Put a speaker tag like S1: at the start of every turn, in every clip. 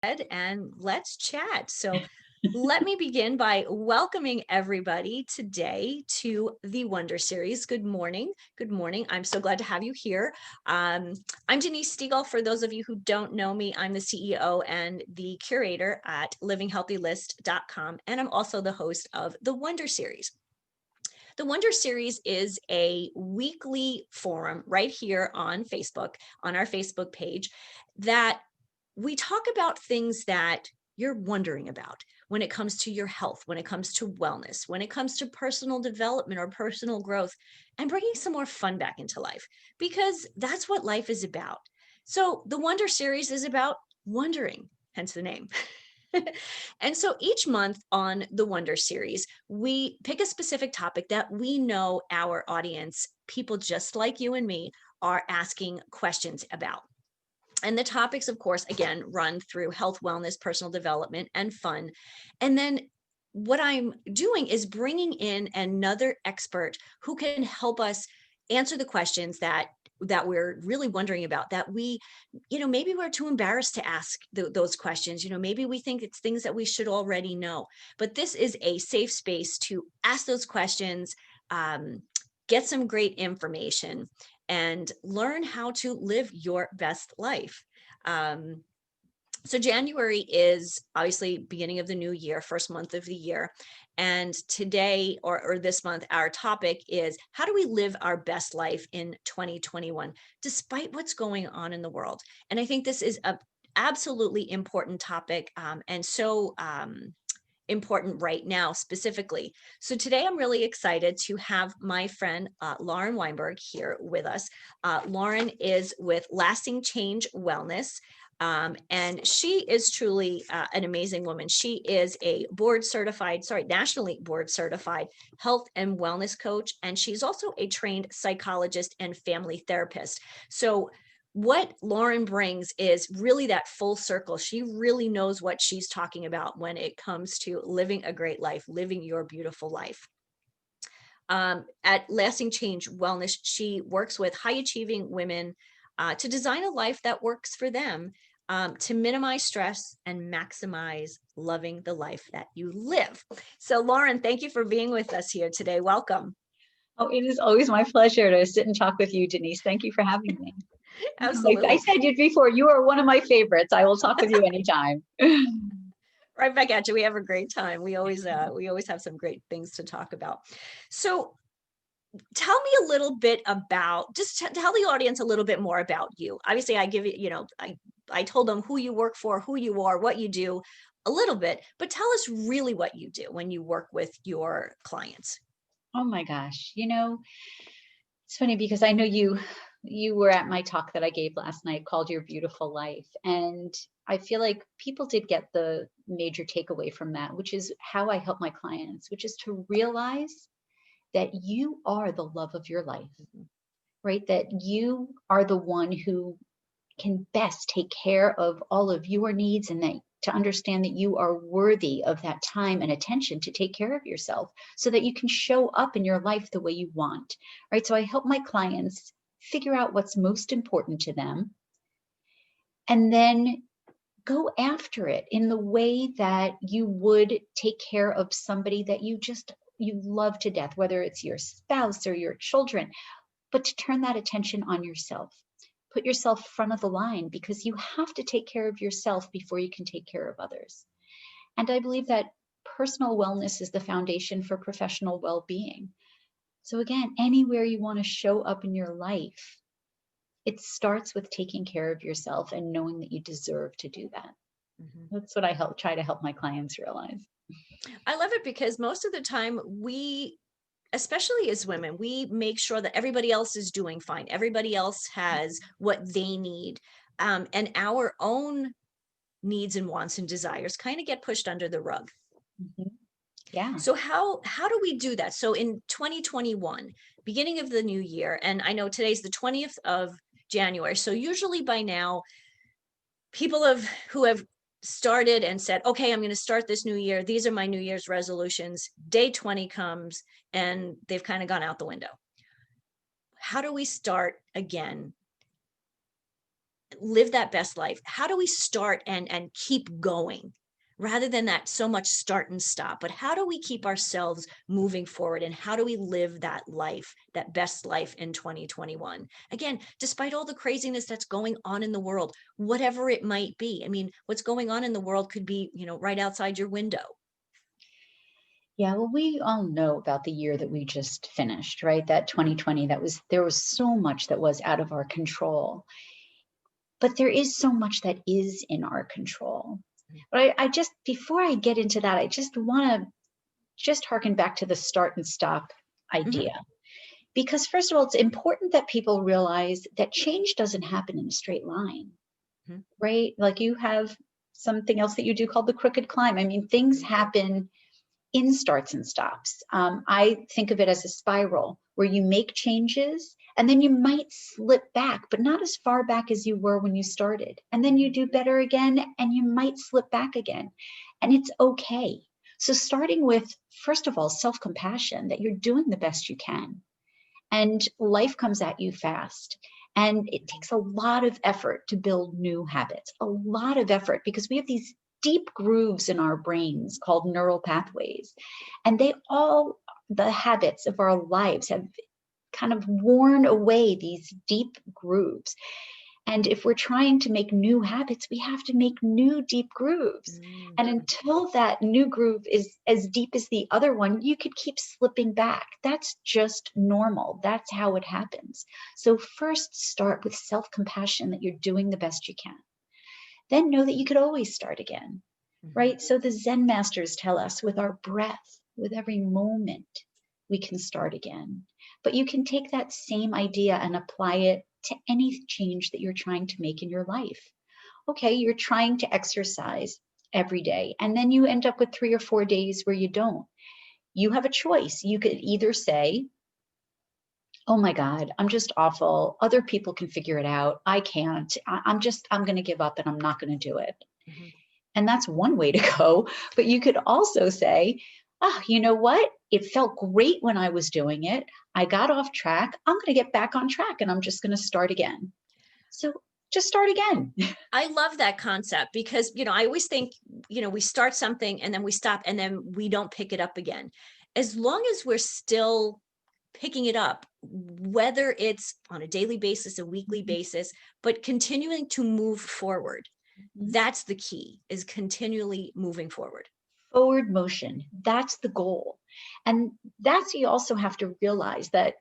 S1: and let's chat. So let me begin by welcoming everybody today to the Wonder Series. Good morning. Good morning. I'm so glad to have you here. I'm Denise Stegall. For those of you who don't know me, I'm the CEO and the curator at livinghealthylist.com, and I'm also the host of the Wonder Series. The Wonder Series is a weekly forum right here on Facebook, on our Facebook page, that we talk about things that you're wondering about when it comes to your health, when it comes to wellness, when it comes to personal development or personal growth, and bringing some more fun back into life, because that's what life is about. So the Wonder Series is about wondering, hence the name. And so each month on the Wonder Series, we pick a specific topic that we know our audience, people just like you and me, are asking questions about. And the topics, of course, again, run through health, wellness, personal development, and fun. And then what I'm doing is bringing in another expert who can help us answer the questions that we're really wondering about, that we, maybe we're too embarrassed to ask those questions. Maybe we think it's things that we should already know. But this is a safe space to ask those questions, get some great information, and learn how to live your best life. So January is obviously beginning of the new year, first month of the year. And today or this month, our topic is how do we live our best life in 2021, despite what's going on in the world? And I think this is a absolutely important topic, and so important right now specifically. So today I'm really excited to have my friend Lauren Weinberg here with us. Lauren is with Lasting Change Wellness. And she is truly an amazing woman. She is a nationally board certified health and wellness coach. And she's also a trained psychologist and family therapist. So what Lauren brings is really that full circle. She really knows what she's talking about when it comes to living a great life, living your beautiful life. At Lasting Change Wellness, she works with high achieving women to design a life that works for them, to minimize stress and maximize loving the life that you live. So Lauren, thank you for being with us here today. Welcome.
S2: Oh, it is always my pleasure to sit and talk with you, Denise. Thank you for having me. Like I
S1: Absolutely.
S2: said you before, you are one of my favorites. I will talk with you anytime.
S1: Right back at you. We have a great time. We always have some great things to talk about. So tell me a little bit about, tell the audience a little bit more about you. Obviously I give you, I told them who you work for, who you are, what you do a little bit, but tell us really what you do when you work with your clients.
S2: Oh my gosh. It's funny because I know you were at my talk that I gave last night called Your Beautiful Life. And I feel like people did get the major takeaway from that, which is how I help my clients, which is to realize that you are the love of your life,
S1: Mhm.
S2: right? That you are the one who can best take care of all of your needs, and that to understand that you are worthy of that time and attention to take care of yourself so that you can show up in your life the way you want, right? So I help my clients figure out what's most important to them and then go after it in the way that you would take care of somebody that you love to death, whether it's your spouse or your children, but to turn that attention on yourself. Put yourself front of the line, because you have to take care of yourself before you can take care of others. And I believe that personal wellness is the foundation for professional well-being. So again, anywhere you want to show up in your life, it starts with taking care of yourself and knowing that you deserve to do that.
S1: Mhm.
S2: That's what I try to help my clients realize.
S1: I love it because most of the time especially as women, we make sure that everybody else is doing fine. Everybody else has what they need. And our own needs and wants and desires kind of get pushed under the rug.
S2: Mhm. Yeah.
S1: So how do we do that? So in 2021, beginning of the new year, and I know today's the 20th of January. So usually by now, people who have started and said, okay, I'm going to start this new year. These are my New Year's resolutions. Day 20 comes and they've kind of gone out the window. How do we start again live that best life, how do we start and keep going rather than that so much start and stop? But how do we keep ourselves moving forward, and how do we live that life, that best life in 2021? Again, despite all the craziness that's going on in the world, whatever it might be. I mean, what's going on in the world could be, right outside your window.
S2: Yeah, well, we all know about the year that we just finished, right? That 2020, there was so much that was out of our control. But there is so much that is in our control. But I just, before I get into that, I just want to just harken back to the start and stop
S1: Mhm,
S2: idea. Because first of all, it's important that people realize that change doesn't happen in a straight line,
S1: mhm,
S2: right? Like you have something else that you do called the crooked climb. I mean, things
S1: mhm,
S2: happen in starts and stops. I think of it as a spiral where you make changes and then you might slip back, but not as far back as you were when you started. And then you
S1: mhm,
S2: do better again and you might slip back again. And it's okay. So, starting with, first of all, self compassion that you're doing the best you can. And life comes at you fast. And it takes a lot of effort to build new habits, a lot of effort, because we have these deep grooves in our brains called neural pathways. And the habits of our lives have kind of worn away these deep grooves. And if we're trying to make new habits, we have to make new deep grooves.
S1: mhm,
S2: And until that new groove is as deep as the other one, you could keep slipping back. That's just normal. That's how it happens. So, first, start with self compassion that you're doing the best you can. Then know that you could always start again,
S1: mhm,
S2: right? So, the Zen masters tell us with our breath, with every moment, we can start again. But you can take that same idea and apply it to any change that you're trying to make in your life. Okay, you're trying to exercise every day, and then you end up with 3 or 4 days where you don't. You have a choice. You could either say, oh my God, I'm just awful. Other people can figure it out. I can't. I'm going to give up and I'm not going to do it.
S1: mhm.
S2: And that's one way to go. But you could also say, oh, you know what? It felt great when I was doing it. I got off track. I'm going to get back on track and I'm just going to start again. So just start again.
S1: I love that concept because, I always think, we start something and then we stop and then we don't pick it up again. As long as we're still picking it up, whether it's on a daily basis, a weekly basis, but continuing to move forward, that's the key, is continually moving forward.
S2: Forward motion. That's the goal. And you also have to realize that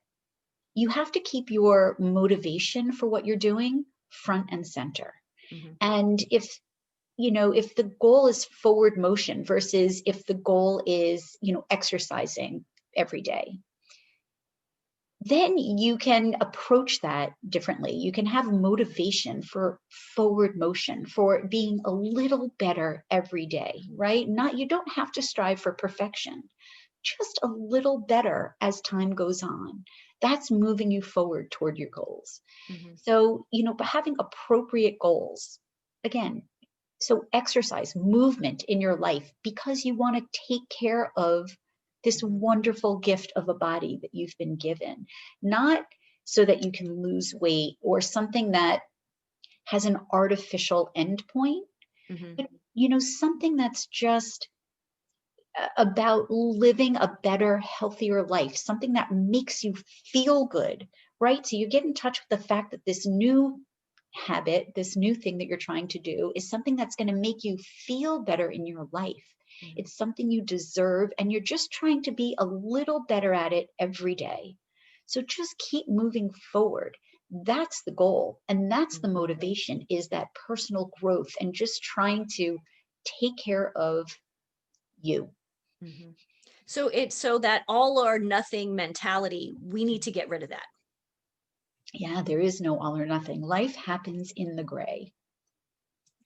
S2: you have to keep your motivation for what you're doing front and center.
S1: Mhm,
S2: And if the goal is forward motion versus if the goal is, exercising every day, then you can approach that differently. You can have motivation for forward motion, for being a little better every day,
S1: mhm,
S2: right? Not, you don't have to strive for perfection, just a little better as time goes on. That's moving you forward toward your goals.
S1: mhm,
S2: So, but having appropriate goals, again, so exercise, movement in your life because you want to take care of this
S1: mhm,
S2: wonderful gift of a body that you've been given, not so that you can lose weight or something that has an artificial endpoint,
S1: mhm,
S2: but something that's just about living a better, healthier life, something that makes you feel good, right? So you get in touch with the fact that this new habit, this new thing that you're trying to do, is something that's going to make you feel better in your life.
S1: mhm,
S2: It's something you deserve, and you're just trying to be a little better at it every day. So just keep moving forward. That's the goal. And that's the
S1: mhm,
S2: motivation, is that personal growth and just trying to take care of you.
S1: mhm. So it's so that all or nothing mentality, we need to get rid of that.
S2: Yeah, there is no all or nothing. Life happens in the gray,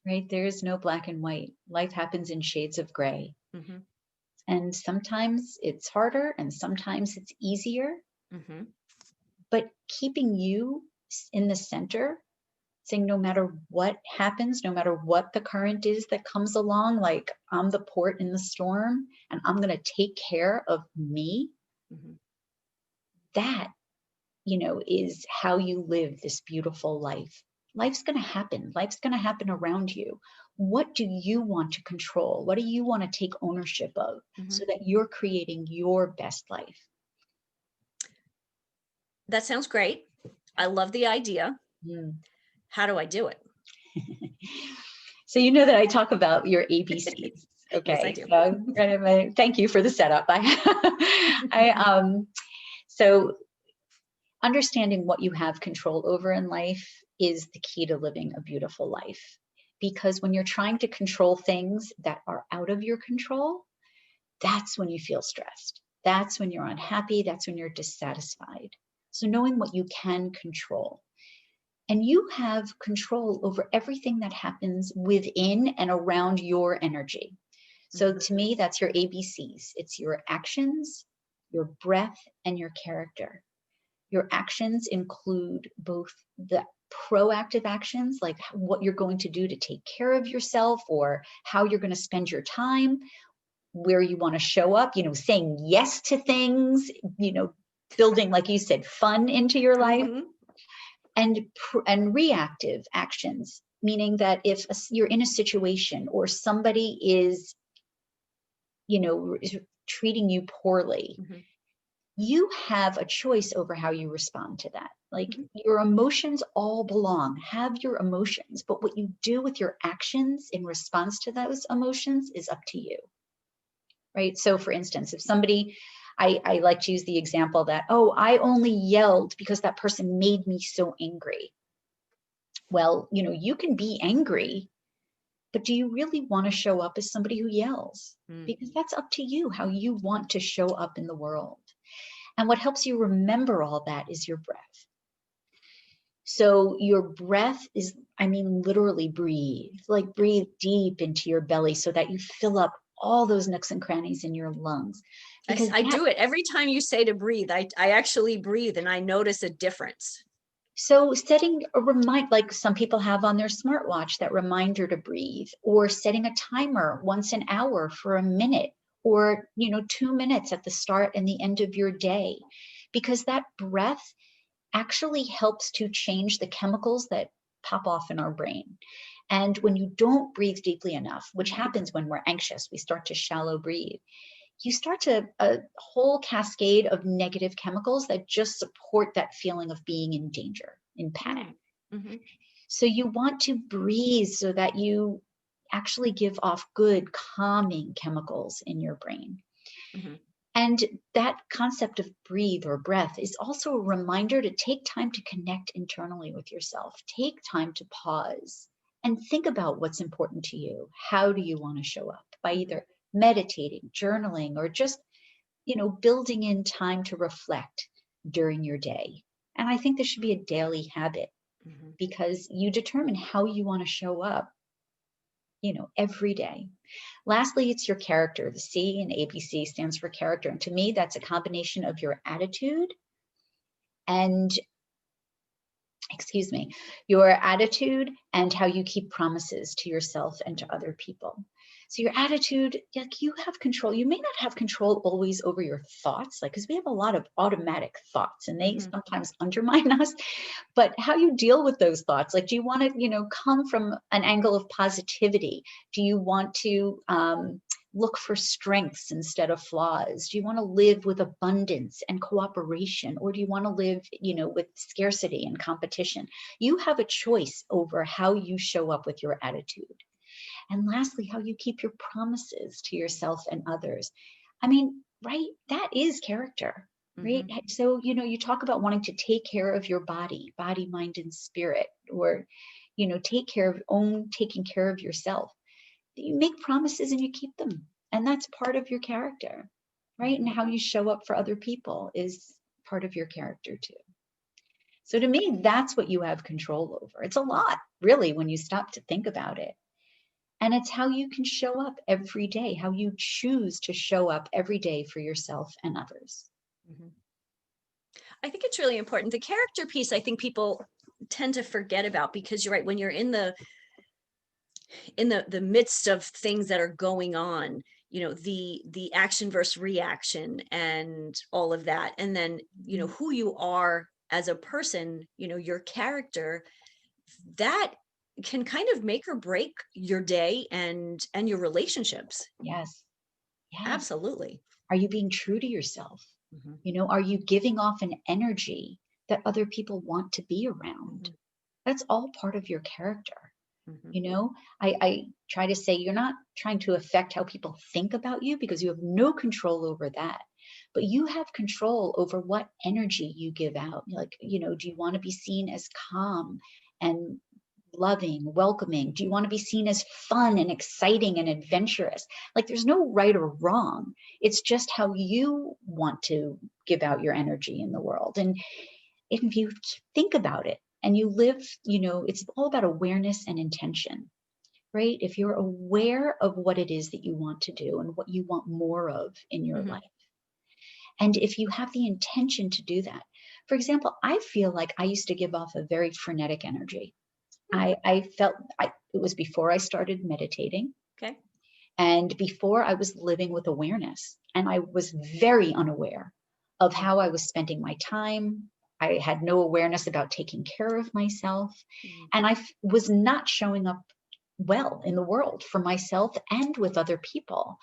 S2: right? There is no black and white. Life happens in shades of gray.
S1: Mhm,
S2: And sometimes it's harder and sometimes it's easier.
S1: mhm,
S2: But keeping you in the center, saying no matter what happens, no matter what the current is that comes along, like I'm the port in the storm and I'm going to take care of me,
S1: mhm.
S2: that, is how you live this beautiful life. Life's going to happen. Life's going to happen around you. What do you want to control? What do you want to take ownership of
S1: Mhm.
S2: so that you're creating your best life?
S1: That sounds great. I love the idea.
S2: Mm.
S1: How do I do it?
S2: So you know that I talk about your ABCs.
S1: Yes, I
S2: Okay.
S1: do.
S2: So kind of thank you for the setup. So understanding what you have control over in life is the key to living a beautiful life. Because when you're trying to control things that are out of your control, that's when you feel stressed. That's when you're unhappy. That's when you're dissatisfied. So knowing what you can control. And you have control over everything that happens within and around your energy. So
S1: Mhm.
S2: to me, that's your ABCs. It's your actions, your breath, and your character. Your actions include both the proactive actions, like what you're going to do to take care of yourself or how you're going to spend your time, where you want to show up, saying yes to things, building, like you said, fun into your life,
S1: Mhm.
S2: and reactive actions, meaning that if you're in a situation or somebody is, treating you poorly,
S1: Mhm.
S2: you have a choice over how you respond to that. Like
S1: Mhm.
S2: your emotions all belong, have your emotions, but what you do with your actions in response to those emotions is up to you, right? So for instance, if somebody, I like to use the example that, oh, I only yelled because that person made me so angry. Well, you can be angry, but do you really want to show up as somebody who yells?
S1: Mm.
S2: Because that's up to you, how you want to show up in the world. And what helps you remember all that is your breath. So your breath is, literally breathe, like breathe deep into your belly so that you fill up all those nooks and crannies in your lungs. Because
S1: I
S2: that,
S1: do it every time you say to breathe. I actually breathe and I notice a difference.
S2: so setting a like some people have on their smartwatch, that reminder to breathe, or setting a timer once an hour for a minute, or, 2 minutes at the start and the end of your day, because that breath actually helps to change the chemicals that pop off in our brain. And when you don't breathe deeply enough, which
S1: Mhm.
S2: happens when we're anxious, we start to shallow breathe. You start to a whole cascade of negative chemicals that just support that feeling of being in danger, in panic.
S1: Mm. Mhm.
S2: So you want to breathe so that you actually give off good calming chemicals in your brain.
S1: Mhm.
S2: And that concept of breathe or breath is also a reminder to take time to connect internally with yourself. Take time to pause and think about what's important to you. How do you want to show up? By
S1: Mhm.
S2: either meditating, journaling, or just, building in time to reflect during your day. And I think this should be a daily habit
S1: Mhm.
S2: because you determine how you want to show up, every day. Lastly, it's your character. The C in ABC stands for character. And to me, that's a combination of your attitude and, excuse me, your attitude and how you keep promises to yourself and to other people. So your attitude, like you have control. You may not have control always over your thoughts, like because we have a lot of automatic thoughts and they
S1: Mhm.
S2: sometimes undermine us. But how you deal with those thoughts, like do you want to, come from an angle of positivity? Do you want to look for strengths instead of flaws? Do you want to live with abundance and cooperation, or do you want to live, with scarcity and competition? You have a choice over how you show up with your attitude. And lastly, how you keep your promises to yourself and others. Right? That is character, right?
S1: Mhm.
S2: So, you talk about wanting to take care of your body, mind, and spirit, or, take care of taking care of yourself. You make promises and you keep them. And that's part of your character, right? And
S1: Mhm.
S2: how you show up for other people is part of your character too. So to me, that's what you have control over. It's a lot, really, when you stop to think about it. And it's how you can show up every day, how you choose to show up every day for yourself and others.
S1: Mhm. I think it's really important. The character piece, I think people tend to forget about because you're right. When you're in the midst of things that are going on, the action versus reaction and all of that, and then
S2: Mhm.
S1: who you are as a person, your character, that can kind of make or break your day and your relationships.
S2: Yes. Yes.
S1: Absolutely.
S2: Are you being true to yourself?
S1: Mhm,
S2: Are you giving off an energy that other people want to be around?
S1: mhm,
S2: That's all part of your character.
S1: mhm,
S2: I try to say you're not trying to affect how people think about you because you have no control over that. But you have control over what energy you give out. Like, do you want to be seen as calm and loving, welcoming? Do you want to be seen as fun and exciting and adventurous? Like, there's no right or wrong. It's just how you want to give out your energy in the world. And if you think about it and you live, it's all about awareness and intention, right? If you're aware of what it is that you want to do and what you want more of in your
S1: mhm,
S2: life, and if you have the intention to do that, for example, I feel like I used to give off a very frenetic energy.
S1: hmm,
S2: I felt it was before I started meditating
S1: okay.
S2: and before I was living with awareness. And I was very unaware of
S1: Mhm,
S2: how I was spending my time. I had no awareness about taking care of myself.
S1: mhm,
S2: And was not showing up well in the world for myself and with other people.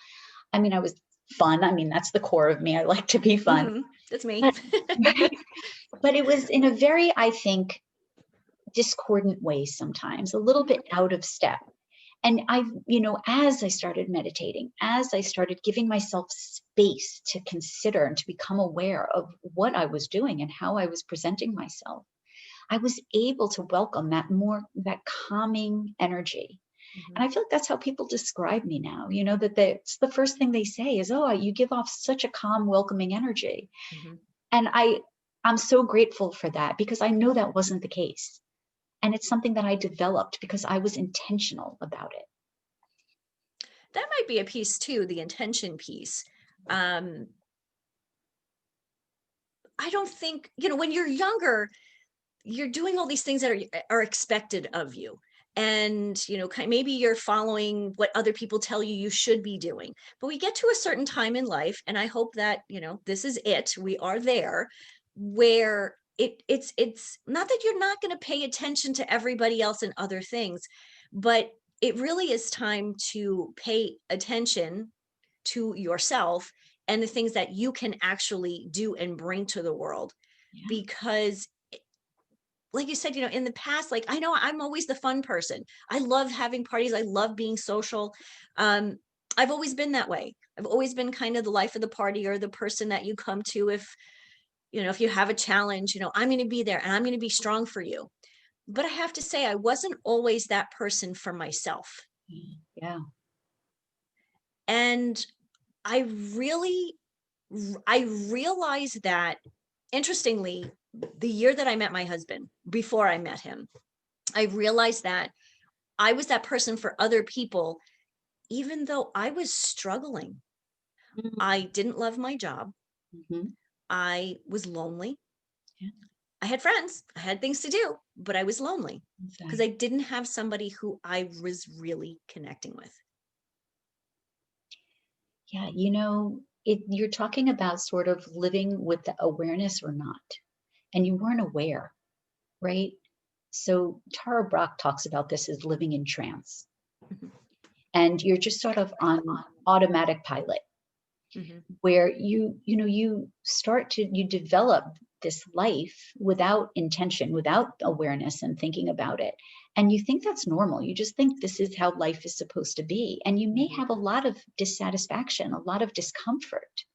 S2: I mean, I was fun. I mean, that's the core of me. I like to be fun.
S1: mhm. That's me.
S2: But, but it was in a very, I think, discordant way sometimes, a little
S1: Mhm,
S2: bit out of step. And as I started meditating, as I started giving myself space to consider and to become aware of what I was doing and how I was presenting myself, I was able to welcome that calming energy.
S1: mhm,
S2: And I feel like that's how people describe me now, that it's the first thing they say is, oh, you give off such a calm, welcoming energy.
S1: mhm.
S2: And I'm so grateful for that because I know that wasn't the case. And it's something that I developed because I was intentional about it.
S1: That might be a piece too, the intention piece. Um, I don't think, when you're younger, you're doing all these things that are expected of you. And, maybe you're following what other people tell you you should be doing. But we get to a certain time in life, and I hope that, this is it. We are there where it's not that you're not going to pay attention to everybody else and other things, but it really is time to pay attention to yourself and the things that you can actually do and bring to the world.
S2: Yeah.
S1: Because like you said, in the past, like I know I'm always the fun person. I love having parties. I love being social. Um, I've always been that way. I've always been kind of the life of the party or the person that you come to if you have a challenge, I'm going to be there and I'm going to be strong for you. But I have to say, I wasn't always that person for myself.
S2: Yeah.
S1: And I really, I realized that, interestingly, the year that I met my husband, before I met him, I realized that I was that person for other people, even though I was struggling. I didn't love my job.
S2: Mm-hmm.
S1: I was lonely.
S2: Yeah.
S1: I had friends, I had things to do, but I was lonely because I
S2: Exactly.
S1: didn't have somebody who I was really connecting with.
S2: Yeah. You're talking about sort of living with the awareness or not, and you weren't aware, right? So Tara Brach talks about this as living in trance,
S1: Mhm,
S2: and you're just sort of on automatic pilot
S1: mhm,
S2: where you develop this life without intention, without awareness and thinking about it. And you think that's normal. You just think this is how life is supposed to be. And you may
S1: mhm,
S2: have a lot of dissatisfaction, a lot of discomfort.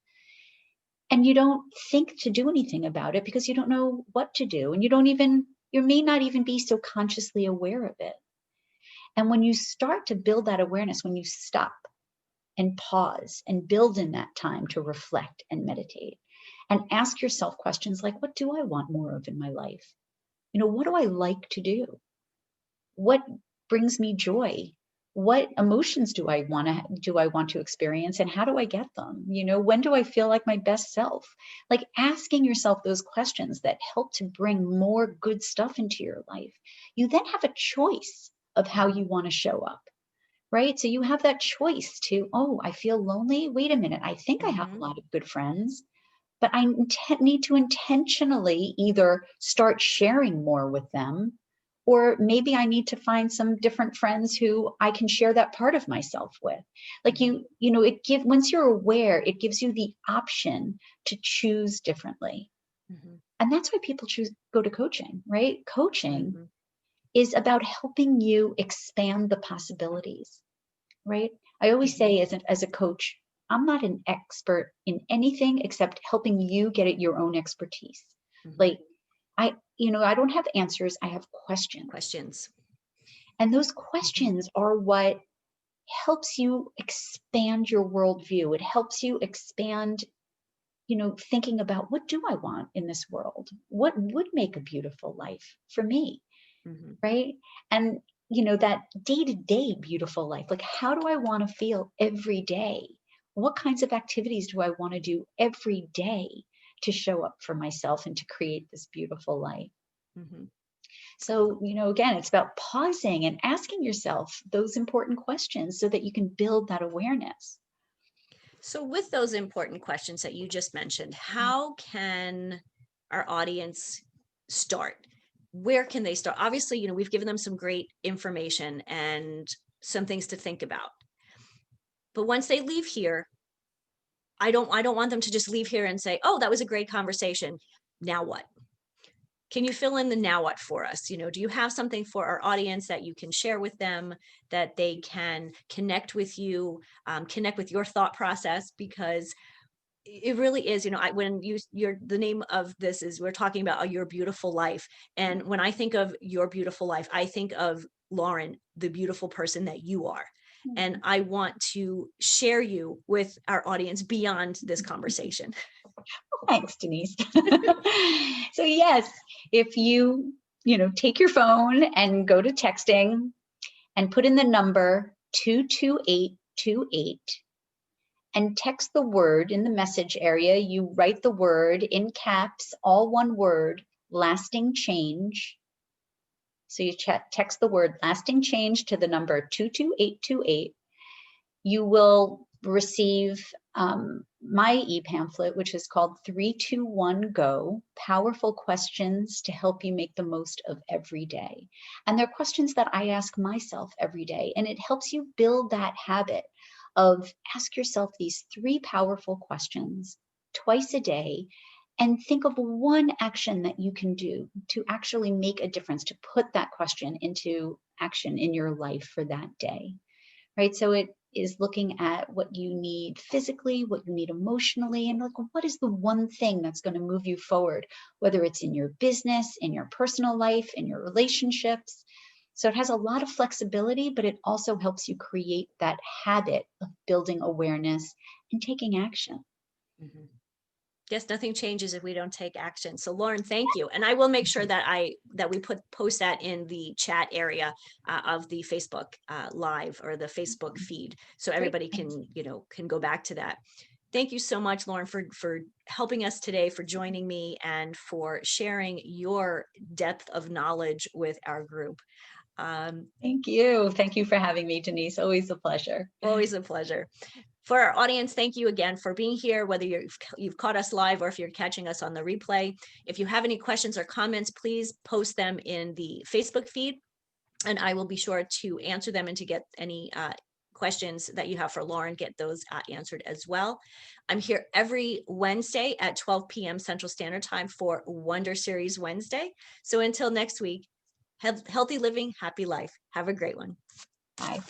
S2: And you don't think to do anything about it because you don't know what to do. And you may not even be so consciously aware of it. And when you start to build that awareness, when you stop and pause and build in that time to reflect and meditate and ask yourself questions like, what do I want more of in my life? What do I like to do? What brings me joy? What emotions do I want to experience and how do I get them? When do I feel like my best self? Like asking yourself those questions that help to bring more good stuff into your life. You then have a choice of how you want to show up, right? So you have that choice to, oh, I feel lonely. Wait a minute. I think I have a
S1: mhm,
S2: lot of good friends, but I need to intentionally either start sharing more with them Or maybe I need to find some different friends who I can share that part of myself with. Like once you're aware, it gives you the option to choose differently.
S1: Mhm.
S2: And that's why people go to coaching, right? Coaching
S1: Mhm.
S2: is about helping you expand the possibilities, right? I always
S1: Mhm.
S2: say as a coach, I'm not an expert in anything except helping you get at your own expertise.
S1: Mhm.
S2: Like I don't have answers, I have questions.
S1: Questions.
S2: And those
S1: Mhm.
S2: questions are what helps you expand your worldview. It helps you expand, thinking about, what do I want in this world? What would make a beautiful life for me?
S1: Mhm.
S2: Right? And, that day to day beautiful life, like, how do I want to feel every day? What kinds of activities do I want to do every day to show up for myself and to create this beautiful life?
S1: Mhm.
S2: So, again, it's about pausing and asking yourself those important questions so that you can build that awareness.
S1: So, with those important questions that you just mentioned, how can our audience start? Where can they start? Obviously, we've given them some great information and some things to think about. But once they leave here, I don't want them to just leave here and say, "Oh, that was a great conversation. Now what?" Can you fill in the now what for us? Do you have something for our audience that you can share with them, that they can connect with you, connect with your thought process? Because it really is, when you're the name of this is, we're talking about your beautiful life. And when I think of your beautiful life, I think of Lauren, the beautiful person that you are. And
S2: Mhm.
S1: I want to share you with our audience beyond this conversation.
S2: Thanks, Denise. So yes, if take your phone and go to texting and put in the number 22828 and text the word in the message area. You write the word in caps, all one word, lasting change. So you text the word lasting change to the number 22828. You will receive my e-pamphlet, which is called 321 Go, Powerful Questions to Help You Make the Most of Every Day. And they're questions that I ask myself every day. And it helps you build that habit of ask yourself these 3 powerful questions twice a day, and think of one action that you can do to actually make a difference, to put that question into action in your life for that day. Right? So it is looking at what you need physically, what you need emotionally, and like, what is the one thing that's going to move you forward, whether it's in your business, in your personal life, in your relationships. So it has a lot of flexibility, but it also helps you create that habit of building awareness and taking action.
S1: Mhm. Yes, nothing changes if we don't take action. So Lauren, thank you. And I will make sure that we post that in the chat area of the Facebook live, or the Facebook feed, so
S2: Great.
S1: everybody
S2: Thanks.
S1: can go back to that. Thank you so much, Lauren, for helping us today, for joining me, and for sharing your depth of knowledge with our group. Um,
S2: Thank you. Thank you for having me, Denise. Always a pleasure.
S1: Always a pleasure. For our audience, thank you again for being here, whether you've caught us live or if you're catching us on the replay. If you have any questions or comments, please post them in the Facebook feed, and I will be sure to answer them, and to get any questions that you have for Lauren, get those answered as well. I'm here every Wednesday at 12 p.m. Central Standard Time for Wonder Series Wednesday. So until next week, have healthy living, happy life. Have a great one.
S2: Bye.